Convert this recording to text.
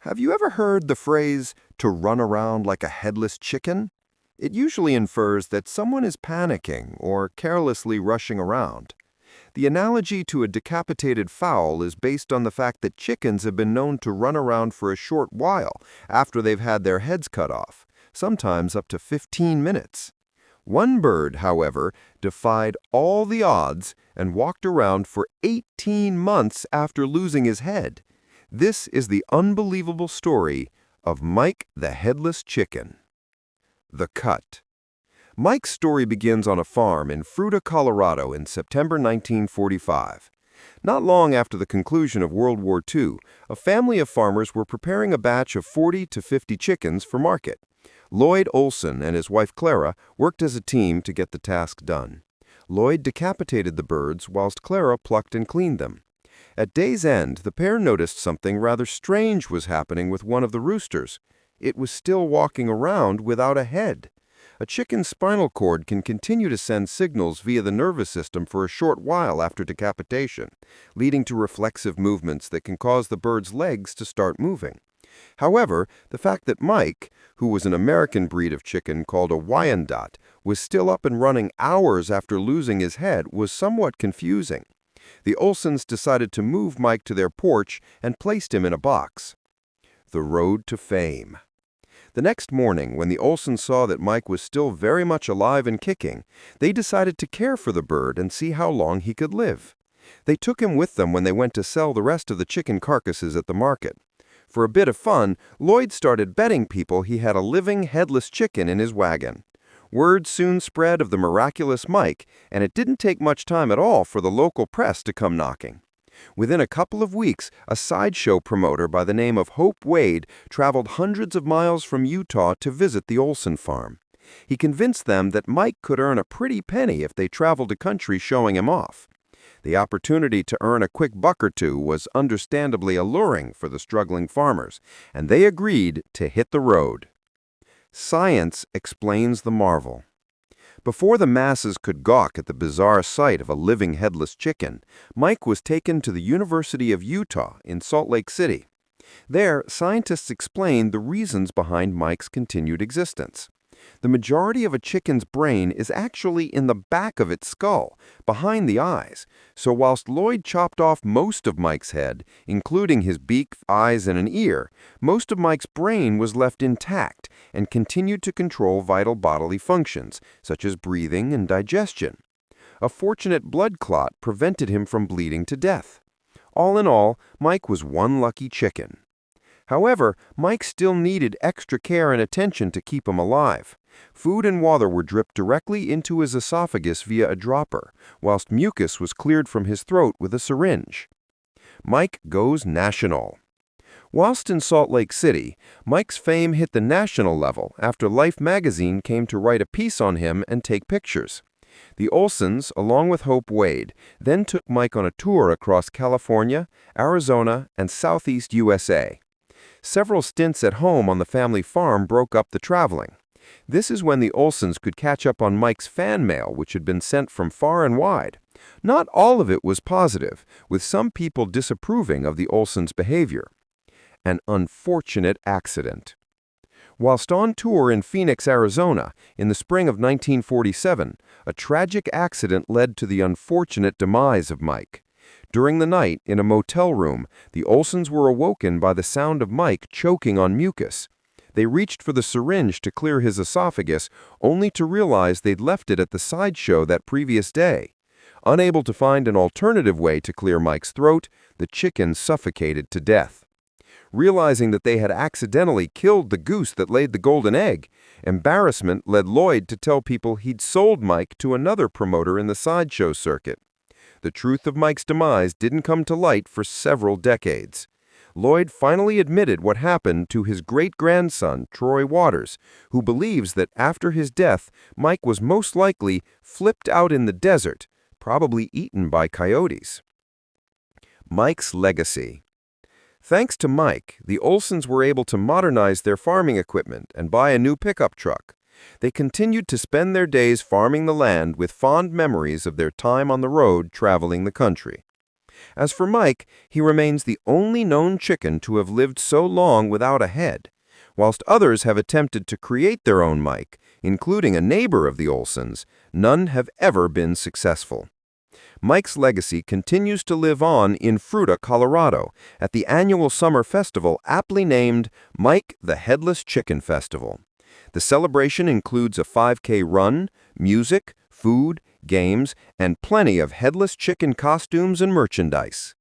Have you ever heard the phrase, to run around like a headless chicken? It usually infers that someone is panicking or carelessly rushing around. The analogy to a decapitated fowl is based on the fact that chickens have been known to run around for a short while after they've had their heads cut off, sometimes up to 15 minutes. One bird, however, defied all the odds and walked around for 18 months after losing his head. This is the unbelievable story of Mike the Headless Chicken. The Cut. Mike's story begins on a farm in Fruita, Colorado in September 1945. Not long after the conclusion of World War II, a family of farmers were preparing a batch of 40 to 50 chickens for market. Lloyd Olson and his wife Clara worked as a team to get the task done. Lloyd decapitated the birds whilst Clara plucked and cleaned them. At day's end, the pair noticed something rather strange was happening with one of the roosters. It was still walking around without a head. A chicken's spinal cord can continue to send signals via the nervous system for a short while after decapitation, leading to reflexive movements that can cause the bird's legs to start moving. However, the fact that Mike, who was an American breed of chicken called a Wyandotte, was still up and running hours after losing his head was somewhat confusing. The Olsons decided to move Mike to their porch and placed him in a box. The road to fame. The next morning, when the Olsons saw that Mike was still very much alive and kicking, they decided to care for the bird and see how long he could live. They took him with them when they went to sell the rest of the chicken carcasses at the market. For a bit of fun, Lloyd started betting people he had a living headless chicken in his wagon. Word soon spread of the miraculous Mike, and it didn't take much time at all for the local press to come knocking. Within a couple of weeks, a sideshow promoter by the name of Hope Wade traveled hundreds of miles from Utah to visit the Olson farm. He convinced them that Mike could earn a pretty penny if they traveled the country showing him off. The opportunity to earn a quick buck or two was understandably alluring for the struggling farmers, and they agreed to hit the road. Science explains the marvel. Before the masses could gawk at the bizarre sight of a living headless chicken, Mike was taken to the University of Utah in Salt Lake City. There, scientists explained the reasons behind Mike's continued existence. The majority of a chicken's brain is actually in the back of its skull, behind the eyes, so whilst Lloyd chopped off most of Mike's head, including his beak, eyes, and an ear, most of Mike's brain was left intact and continued to control vital bodily functions, such as breathing and digestion. A fortunate blood clot prevented him from bleeding to death. All in all, Mike was one lucky chicken. However, Mike still needed extra care and attention to keep him alive. Food and water were dripped directly into his esophagus via a dropper, whilst mucus was cleared from his throat with a syringe. Mike goes national. Whilst in Salt Lake City, Mike's fame hit the national level after Life magazine came to write a piece on him and take pictures. The Olsons, along with Hope Wade, then took Mike on a tour across California, Arizona, and Southeast USA. Several stints at home on the family farm broke up the traveling. This is when the Olsons could catch up on Mike's fan mail, which had been sent from far and wide. Not all of it was positive, with some people disapproving of the Olsons' behavior. An unfortunate accident. Whilst on tour in Phoenix, Arizona, in the spring of 1947, a tragic accident led to the unfortunate demise of Mike. During the night, in a motel room, the Olsons were awoken by the sound of Mike choking on mucus. They reached for the syringe to clear his esophagus, only to realize they'd left it at the sideshow that previous day. Unable to find an alternative way to clear Mike's throat, the chicken suffocated to death. Realizing that they had accidentally killed the goose that laid the golden egg, embarrassment led Lloyd to tell people he'd sold Mike to another promoter in the sideshow circuit. The truth of Mike's demise didn't come to light for several decades. Lloyd finally admitted what happened to his great-grandson, Troy Waters, who believes that after his death, Mike was most likely flipped out in the desert, probably eaten by coyotes. Mike's legacy. Thanks to Mike, the Olsons were able to modernize their farming equipment and buy a new pickup truck. They continued to spend their days farming the land with fond memories of their time on the road traveling the country. As for Mike, he remains the only known chicken to have lived so long without a head. Whilst others have attempted to create their own Mike, including a neighbor of the Olsons, none have ever been successful. Mike's legacy continues to live on in Fruita, Colorado, at the annual summer festival aptly named Mike the Headless Chicken Festival. The celebration includes a 5K run, music, food, games, and plenty of headless chicken costumes and merchandise.